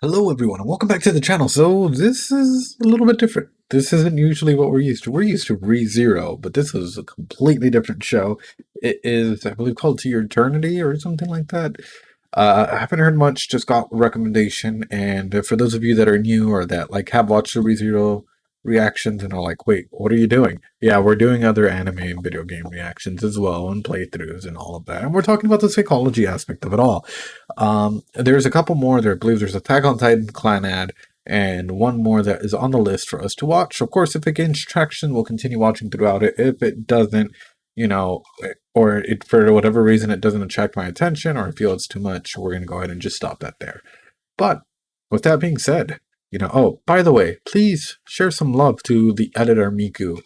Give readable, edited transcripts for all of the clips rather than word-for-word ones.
Hello everyone and welcome back to the channel. So this is a little bit different. This isn't usually what we're used to. We're used to ReZero, but this is a completely different show. It is, I believe, called To Your Eternity or something like that. I haven't heard much, just got a recommendation, and for those of you that are new or that like have watched the ReZero reactions and are like, wait, what are you doing? Yeah, we're doing other anime and video game reactions as well and playthroughs and all of that. And we're talking about the psychology aspect of it all. There's a couple more there. I believe there's Attack on Titan clan ad and one more that is on the list for us to watch. Of course, if it gains traction, we'll continue watching throughout it. If it doesn't, or it for whatever reason it doesn't attract my attention or I feel it's too much, we're gonna go ahead and just stop that there. But with that being said, oh, by the way, please share some love to the editor Miku.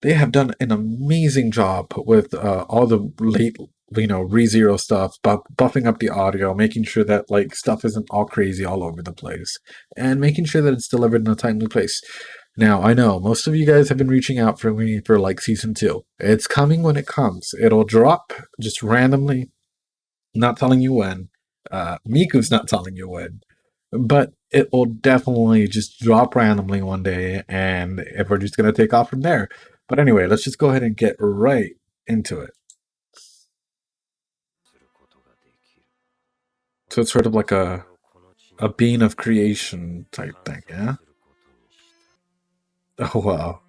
They have done an amazing job with all the late, ReZero stuff, buffing up the audio, making sure that like stuff isn't all crazy all over the place, and making sure that it's delivered in a timely place. Now, I know most of you guys have been reaching out for me for like season 2. It's coming when it comes. It'll drop just randomly, not telling you when. Miku's not telling you when, but it will definitely just drop randomly one day, and if we're just going to take off from there. But anyway, let's just go ahead and get right into it. So it's sort of like a being of creation type thing, yeah? Oh, wow.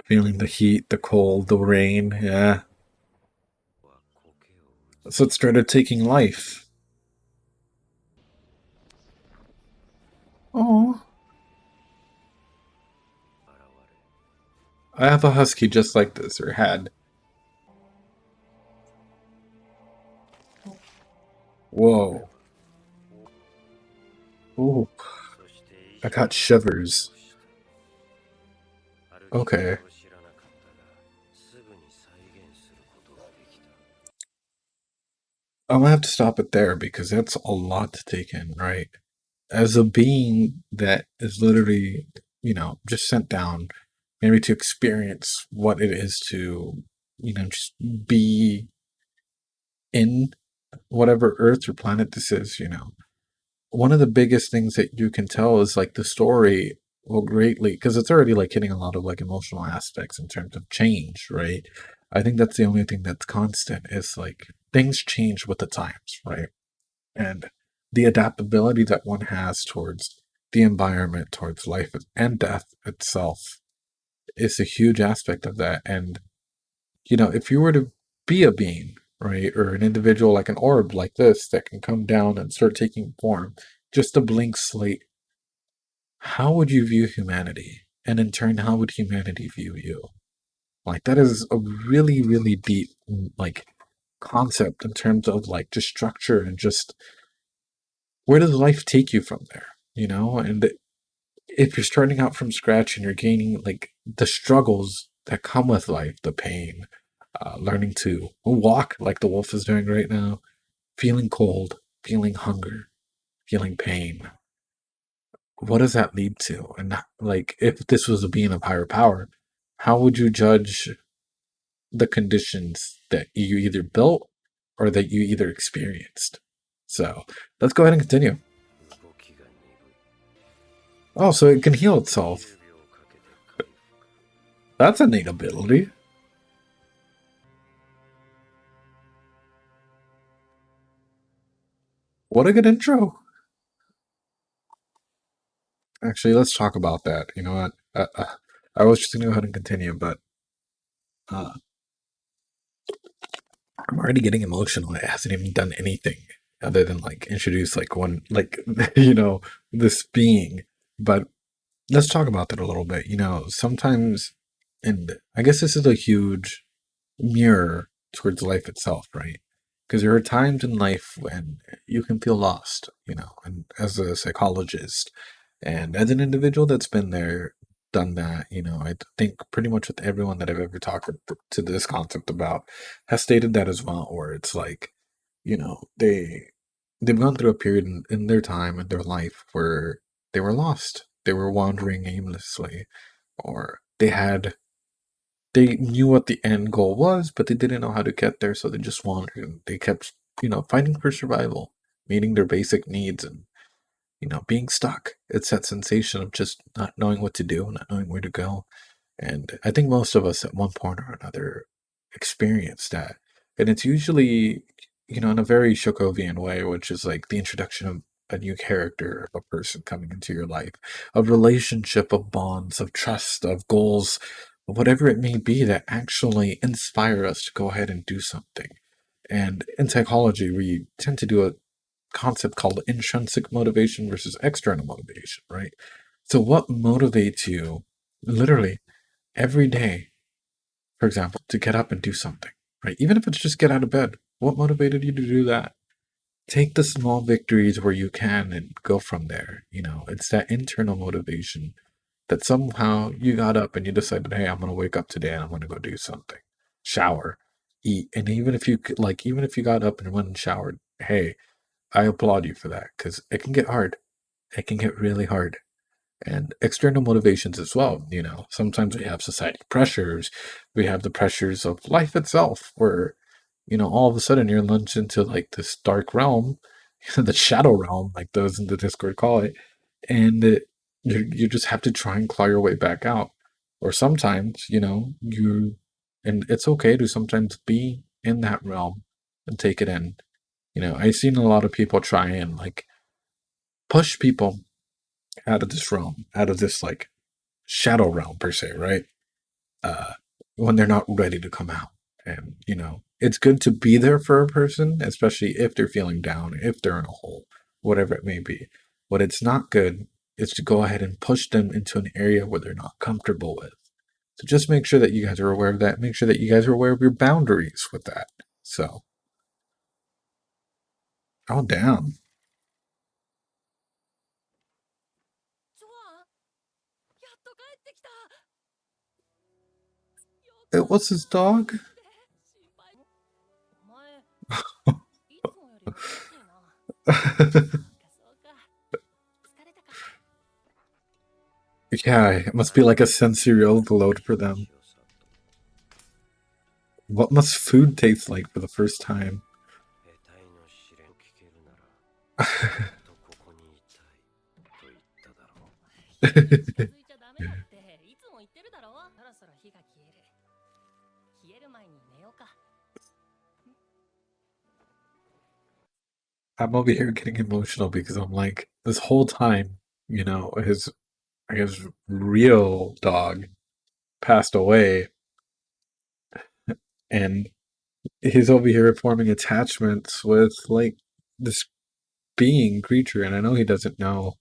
Feeling the heat, the cold, the rain, yeah. So it started taking life. Oh. I have a husky just like this, or had. Whoa. Ooh. I got shivers. Okay. I'm gonna have to stop it there because that's a lot to take in, right? As a being that is literally, just sent down, maybe to experience what it is to, just be in whatever Earth or planet this is, one of the biggest things that you can tell is like the story will greatly, because it's already like hitting a lot of like emotional aspects in terms of change, right? I think that's the only thing that's constant is like things change with the times, right? And the adaptability that one has towards the environment, towards life and death itself is a huge aspect of that. And, if you were to be a being, right, or an individual like an orb like this that can come down and start taking form, just a blank slate, how would you view humanity? And in turn, how would humanity view you? Like, that is a really, really deep, like, concept in terms of like just structure and just where does life take you from there? And if you're starting out from scratch and you're gaining like the struggles that come with life, the pain, learning to walk like the wolf is doing right now, feeling cold, feeling hunger, feeling pain. What does that lead to? And like, if this was a being of higher power, how would you judge the conditions that you either built or that you either experienced? So let's go ahead and continue. Oh, so it can heal itself. That's a neat ability. What a good intro. Actually, let's talk about that. You know what? I was just going to go ahead and continue, but uh, I'm already getting emotional. It hasn't even done anything other than like introduce like one, like, this being. But let's talk about that a little bit. Sometimes, and I guess this is a huge mirror towards life itself, right? Because there are times in life when you can feel lost, and as a psychologist and as an individual that's been there, done that, I think pretty much with everyone that I've ever talked to this concept about has stated that as well, where it's like, they've gone through a period in their time in their life where they were lost, they were wandering aimlessly, or they had they knew what the end goal was, but they didn't know how to get there, so they just wandered. And they kept, fighting for survival, meeting their basic needs, and being stuck. It's that sensation of just not knowing what to do, not knowing where to go. And I think most of us at one point or another experience that. And it's usually, in a very Sokovian way, which is like the introduction of a new character, of a person coming into your life, a relationship of bonds, of trust, of goals, whatever it may be that actually inspire us to go ahead and do something. And in psychology, we tend to do a concept called intrinsic motivation versus external motivation, right? So, what motivates you literally every day, for example, to get up and do something, right? Even if it's just get out of bed, what motivated you to do that? Take the small victories where you can and go from there. It's that internal motivation that somehow you got up and you decided, hey, I'm going to wake up today and I'm going to go do something. Shower, eat. And even if you got up and went and showered, hey, I applaud you for that because it can get hard. It can get really hard. And external motivations as well. Sometimes we have society pressures. We have the pressures of life itself where, all of a sudden you're lunged into like this dark realm, the shadow realm, like those in the Discord call it. And you just have to try and claw your way back out. Or sometimes, and it's okay to sometimes be in that realm and take it in. I've seen a lot of people try and like push people out of this realm, out of this like shadow realm per se, right? Uh, when they're not ready to come out. And, it's good to be there for a person, especially if they're feeling down, if they're in a hole, whatever it may be. What it's not good is to go ahead and push them into an area where they're not comfortable with. So just make sure that you guys are aware of that. Make sure that you guys are aware of your boundaries with that. So, oh, damn. It was his dog? Yeah, it must be like a sensory overload for them. What must food taste like for the first time? I'm over here getting emotional because I'm like, this whole time, his real dog passed away, and he's over here forming attachments with like this creature, and I know he doesn't know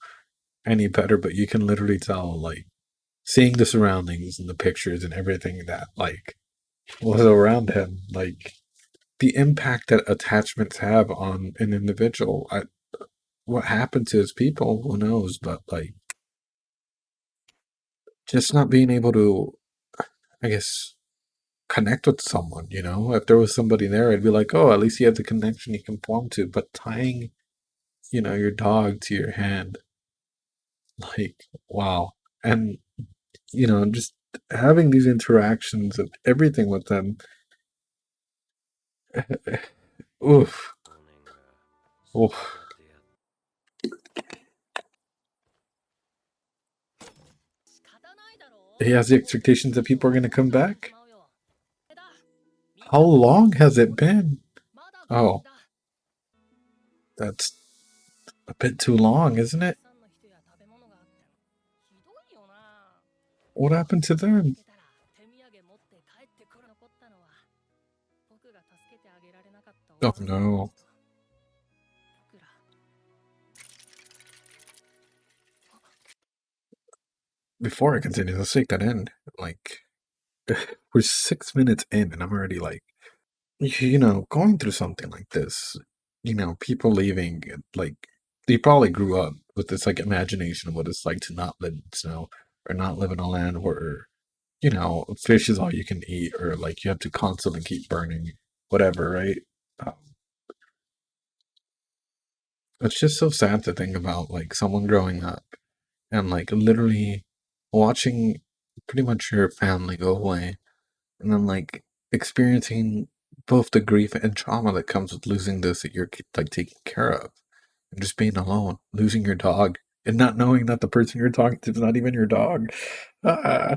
any better, but you can literally tell, like, seeing the surroundings and the pictures and everything that like was around him, like the impact that attachments have on an individual. What happened to his people, who knows? But like, just not being able to, I guess, connect with someone. If there was somebody there, I'd be like, oh, at least you have the connection you can form to. But tying, your dog to your hand, like, wow, and just having these interactions and everything with them. Oof. Oof. He has the expectations that people are going to come back. How long has it been? Oh, that's a bit too long, isn't it? What happened to them? Oh no. Before I continue, let's take that in. Like, we're 6 minutes in, and I'm already like, going through something like this. People leaving, like, they probably grew up with this like imagination of what it's like to not live in snow or not live in a land where, fish is all you can eat, or like you have to constantly keep burning, whatever, right? Um, it's just so sad to think about like someone growing up and like literally watching pretty much your family go away, and then like experiencing both the grief and trauma that comes with losing this that you're like taking care of, and just being alone, losing your dog, and not knowing that the person you're talking to is not even your dog. Ah,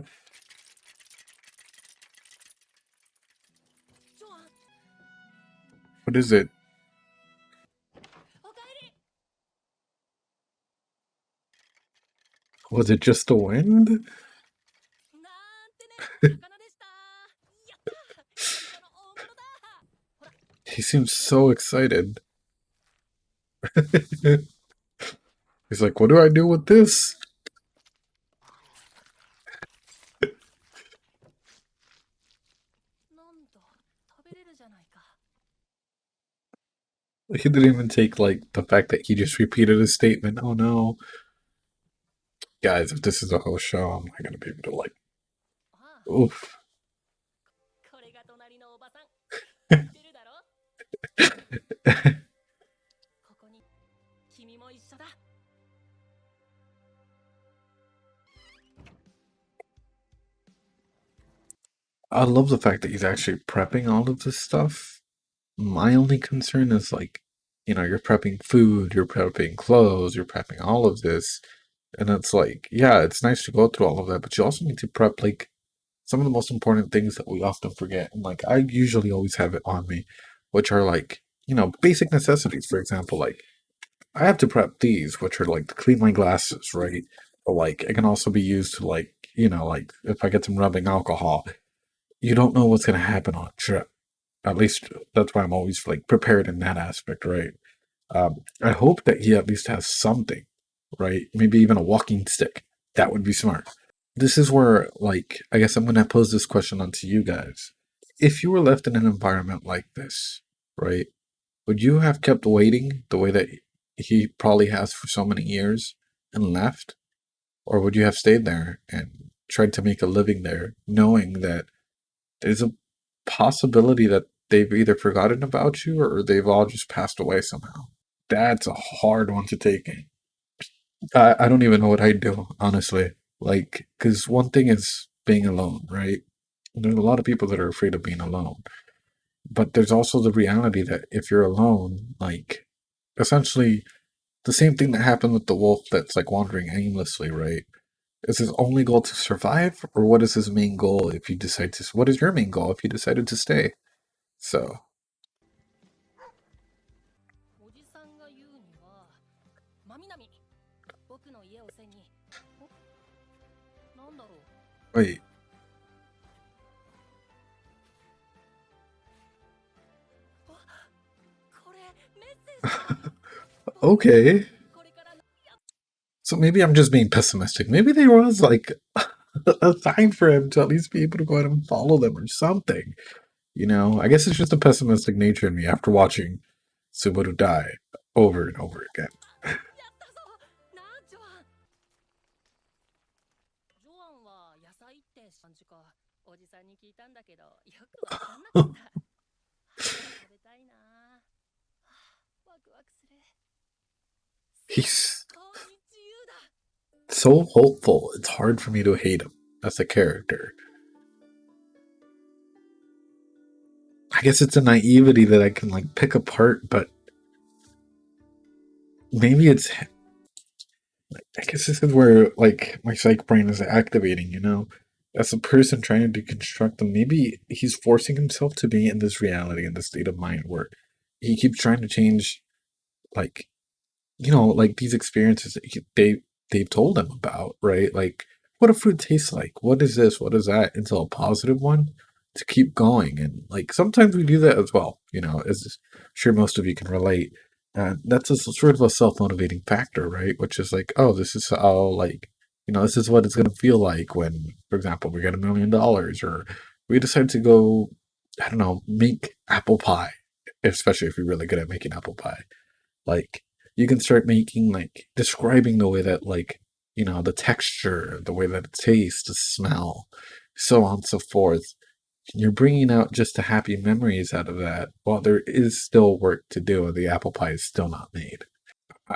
what is it? Was it just the wind? He seems so excited. He's like, what do I do with this? He didn't even take like the fact that he just repeated his statement. Oh no. Guys, if this is a whole show, I'm not gonna be able to like oof. I love the fact that he's actually prepping all of this stuff. My only concern is like, you're prepping food, you're prepping clothes, you're prepping all of this. And it's like, yeah, it's nice to go through all of that, but you also need to prep like some of the most important things that we often forget. And like I usually always have it on me, which are like, basic necessities. For example, like I have to prep these, which are like to clean my glasses, right? But like it can also be used to like, like if I get some rubbing alcohol, you don't know what's gonna happen on a trip. At least that's why I'm always like prepared in that aspect, right? I hope that he at least has something, right? Maybe even a walking stick. That would be smart. This is where, like, I guess I'm gonna pose this question onto you guys. If you were left in an environment like this, right, would you have kept waiting the way that he probably has for so many years and left? Or would you have stayed there and tried to make a living there, knowing that there's a possibility that they've either forgotten about you or they've all just passed away somehow? That's a hard one to take. I don't even know what I'd do, honestly. Like, because one thing is being alone, right? There's a lot of people that are afraid of being alone. But there's also the reality that if you're alone, like, essentially the same thing that happened with the wolf that's like wandering aimlessly, right? Is his only goal to survive, or what is his main goal if you decide to? What is your main goal if you decided to stay? So, wait, okay. So maybe I'm just being pessimistic. Maybe there was like a sign for him to at least be able to go out and follow them or something. I guess it's just a pessimistic nature in me after watching Subaru die over and over again. He's so hopeful. It's hard for me to hate him as a character. I guess it's a naivety that I can like pick apart, but maybe it's. I guess this is where like my psych brain is activating. As a person trying to deconstruct them, maybe he's forcing himself to be in this reality, in this state of mind where he keeps trying to change, like like these experiences that they've told him about, right? Like what a fruit tastes like. What is this? What is that? Into a positive one to keep going, and like sometimes we do that as well. As sure most of you can relate. That's a sort of a self motivating factor, right? Which is like, oh, this is how like this is what it's gonna feel like when, for example, we get $1 million, or we decide to go, I don't know, make apple pie, especially if you're really good at making apple pie. Like you can start making like describing the way that like the texture, the way that it tastes, the smell, so on and so forth. You're bringing out just the happy memories out of that. While there is still work to do, and the apple pie is still not made.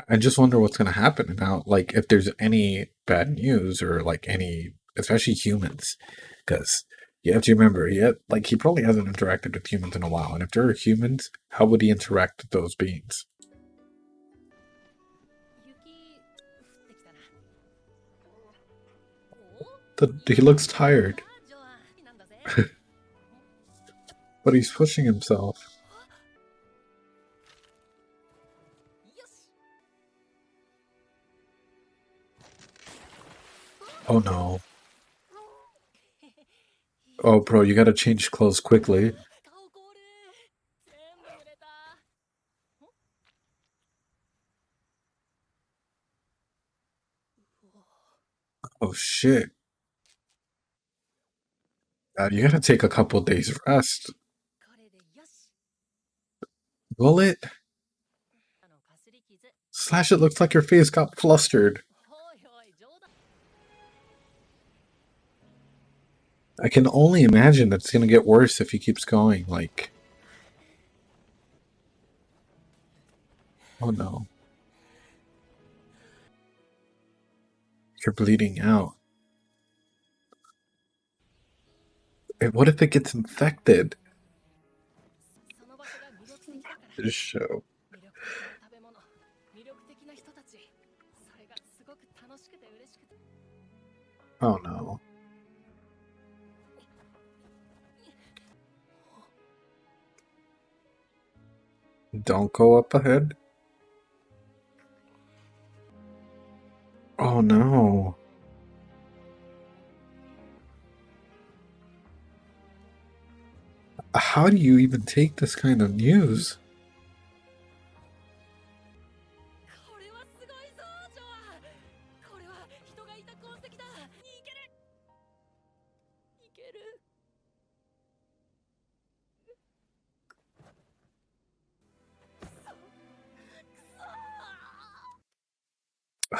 I just wonder what's going to happen now. Like if there's any bad news or like any, especially humans, because You have to remember, he probably hasn't interacted with humans in a while, and if there are humans, how would he interact with those beings? He looks tired, but he's pushing himself. Oh no. Oh, bro, you gotta change clothes quickly. Oh shit. You gotta take a couple days rest. Will it? Slash, it looks like your face got flustered. I can only imagine that it's gonna get worse if he keeps going, like... Oh no. You're bleeding out. What if it gets infected? This show. Oh no. Don't go up ahead. Oh no. How do you even take this kind of news?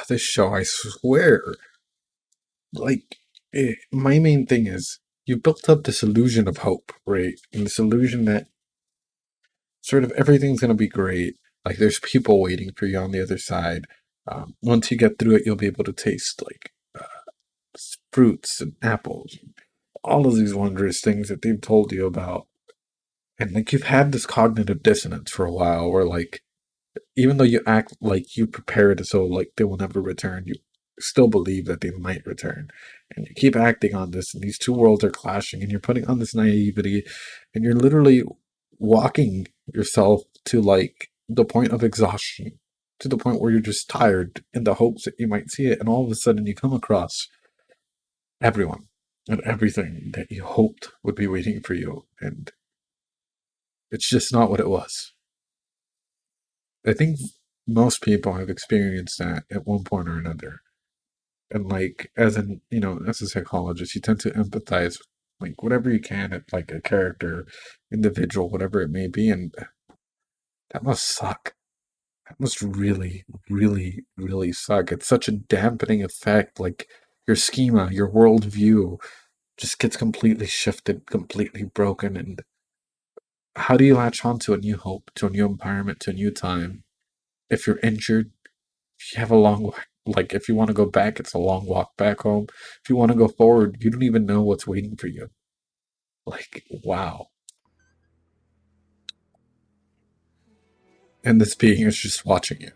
This show, I swear. Like, my main thing is, you built up this illusion of hope, right? And this illusion that sort of everything's going to be great. Like, there's people waiting for you on the other side. Once you get through it, you'll be able to taste, like, fruits and apples. All of these wondrous things that they've told you about. And, like, you've had this cognitive dissonance for a while where, like, even though you act like you prepared so like they will never return, you still believe that they might return, and you keep acting on this, and these two worlds are clashing, and you're putting on this naivety, and you're literally walking yourself to like the point of exhaustion, to the point where you're just tired in the hopes that you might see it, and all of a sudden you come across everyone and everything that you hoped would be waiting for you, and it's just not what it was. I think most people have experienced that at one point or another. And like as an as a psychologist, you tend to empathize like whatever you can at like a character, individual, whatever it may be, and that must suck. That must really, really, really suck. It's such a dampening effect. Like your schema, your worldview just gets completely shifted, completely broken. And how do you latch on to a new hope, to a new environment, to a new time? If you're injured, if you have a long walk, like if you want to go back, it's a long walk back home. If you want to go forward, you don't even know what's waiting for you. Like, wow. And this being is just watching you.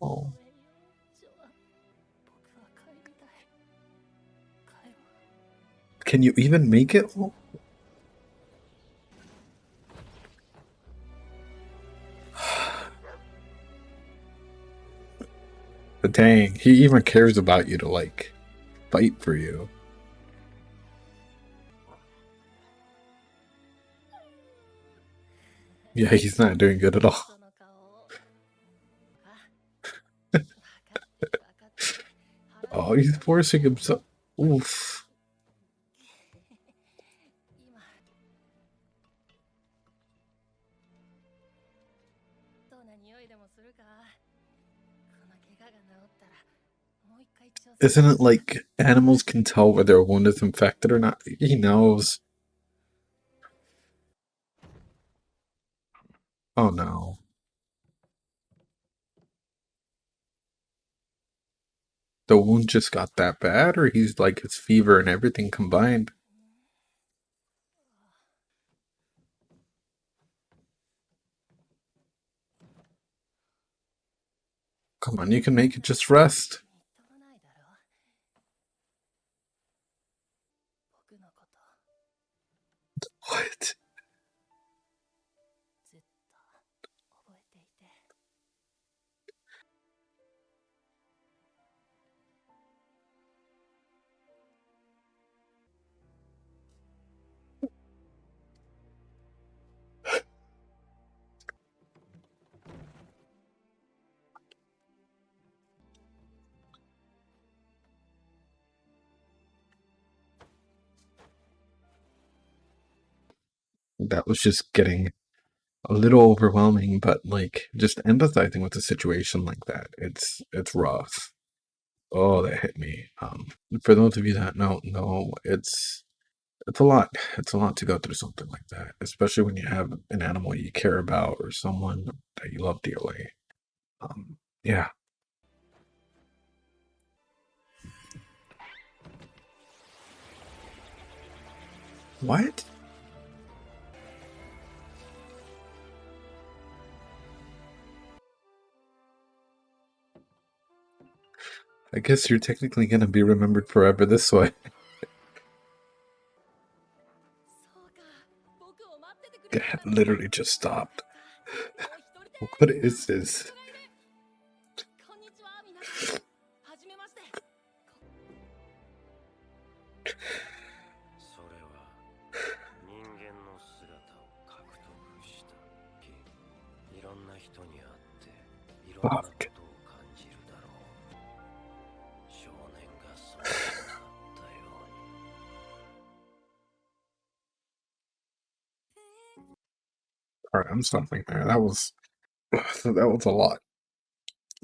Oh. Can you even make it? But dang, he even cares about you to like fight for you. Yeah, he's not doing good at all. Oh, he's forcing himself. Oof. Isn't it like animals can tell whether a wound is infected or not? He knows. Oh no. The wound just got that bad, or he's like his fever and everything combined? Come on, you can make it just rest. What? That was just getting a little overwhelming, but like just empathizing with a situation like that, it's rough. Oh, that hit me. For those of you that don't know, it's a lot. It's a lot to go through something like that, especially when you have an animal you care about or someone that you love dearly. Yeah. What? I guess you're technically gonna be remembered forever this way. That literally just stopped. What is this? Fuck. All right, I'm stopping there. That was a lot.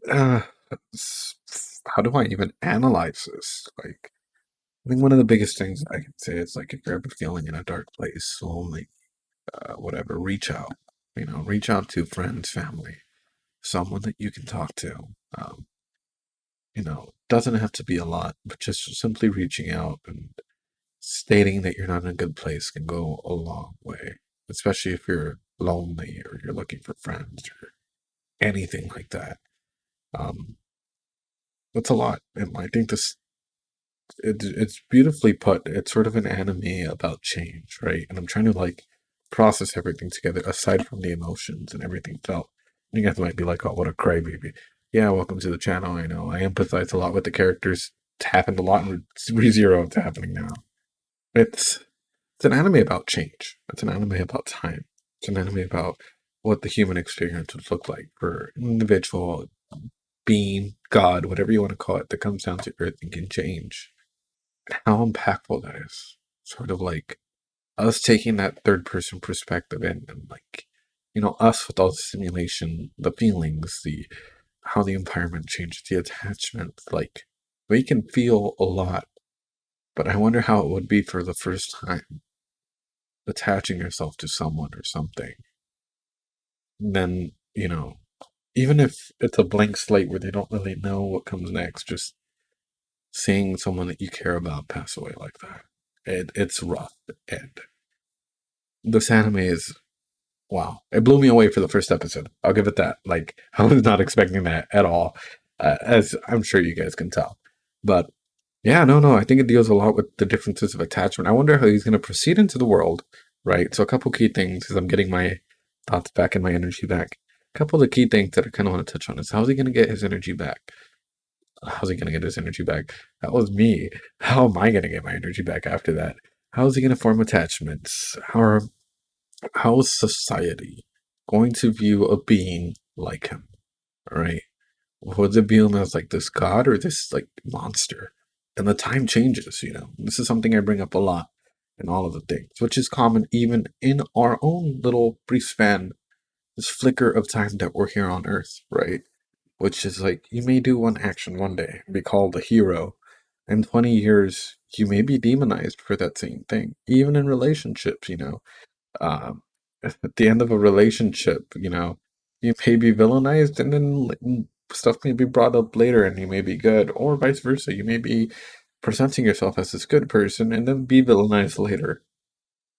Uh, how do I even analyze this? Like, I think one of the biggest things I can say is like if you're ever feeling in a dark place, lonely, whatever, reach out. You know, reach out to friends, family, someone that you can talk to. Um, doesn't have to be a lot, but just simply reaching out and stating that you're not in a good place can go a long way, especially if you're lonely or you're looking for friends or anything like that. Um, it's a lot, and I think it's beautifully put. It's sort of an anime about change, right? And I'm trying to like process everything together aside from the emotions and everything felt. You guys might be like, "Oh, what a crybaby." Yeah, welcome to the channel. I know I empathize a lot with the characters. It's happened a lot in ReZero. It's happening now. It's it's an anime about change. It's an anime about time. It's an anime about what the human experience would look like for an individual being, God, whatever you want to call it, that comes down to earth and can change. How impactful that is. Sort of like us taking that third person perspective in and like, us with all the simulation, the feelings, the how the environment changes, the attachment, like we can feel a lot, but I wonder how it would be for the first time attaching yourself to someone or something. And then, even if it's a blank slate where they don't really know what comes next, just seeing someone that you care about pass away like that. It's rough. And this anime is wow. It blew me away for the first episode. I'll give it that. Like I was not expecting that at all, as I'm sure you guys can tell. But yeah, no. I think it deals a lot with the differences of attachment. I wonder how he's going to proceed into the world, right? So a couple key things as I'm getting my thoughts back and my energy back. A couple of the key things that I kind of want to touch on is how's he going to get his energy back? How's he going to get his energy back? That was me. How am I going to get my energy back after that? How is he going to form attachments? How is society going to view a being like him? Right? Would they view him as like this god or this like monster? And the time changes, This is something I bring up a lot in all of the things, which is common even in our own little brief span, this flicker of time that we're here on Earth, right? Which is like you may do one action one day, be called a hero. In 20 years, you may be demonized for that same thing. Even in relationships, um, at the end of a relationship, you may be villainized, and then stuff may be brought up later and you may be good, or vice versa. You may be presenting yourself as this good person and then be villainized later.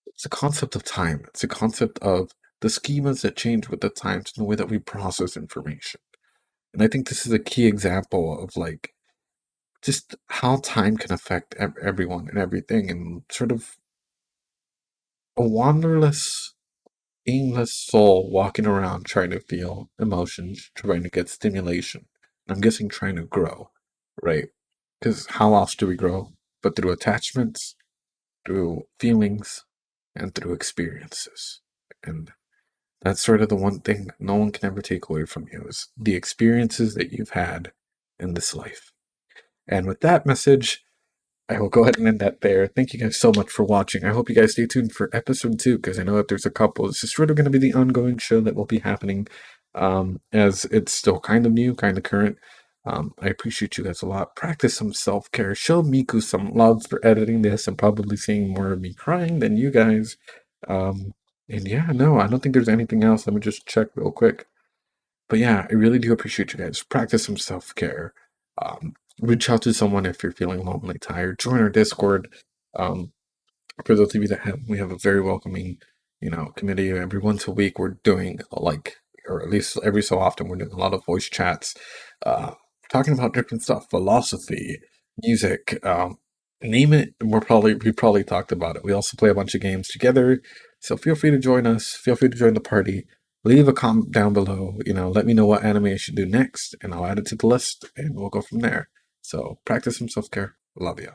It's a concept of time. It's a concept of the schemas that change with the times and the way that we process information. And I think this is a key example of like just how time can affect everyone and everything, and sort of a wanderless, aimless soul walking around trying to feel emotions, trying to get stimulation. I'm guessing trying to grow, right? Because how else do we grow? But through attachments, through feelings, and through experiences. And that's sort of the one thing no one can ever take away from you is the experiences that you've had in this life. And with that message, I will go ahead and end that there. Thank you guys so much for watching. I hope you guys stay tuned for episode 2 because I know that there's a couple. This is sort of going to be the ongoing show that will be happening as it's still kind of new, kind of current. I appreciate you guys a lot. Practice some self-care. Show Miku some love for editing this and probably seeing more of me crying than you guys. And yeah, no, I don't think there's anything else. Let me just check real quick. But yeah, I really do appreciate you guys. Practice some self-care. Reach out to someone if you're feeling lonely, tired. Join our Discord. Um, for those of you that have, we have a very welcoming, community. Every once a week, we're doing like, or at least every so often, we're doing a lot of voice chats, talking about different stuff, philosophy, music, name it. We probably talked about it. We also play a bunch of games together. So feel free to join us. Feel free to join the party. Leave a comment down below. Let me know what anime I should do next, and I'll add it to the list, and we'll go from there. So practice some self care. Love you.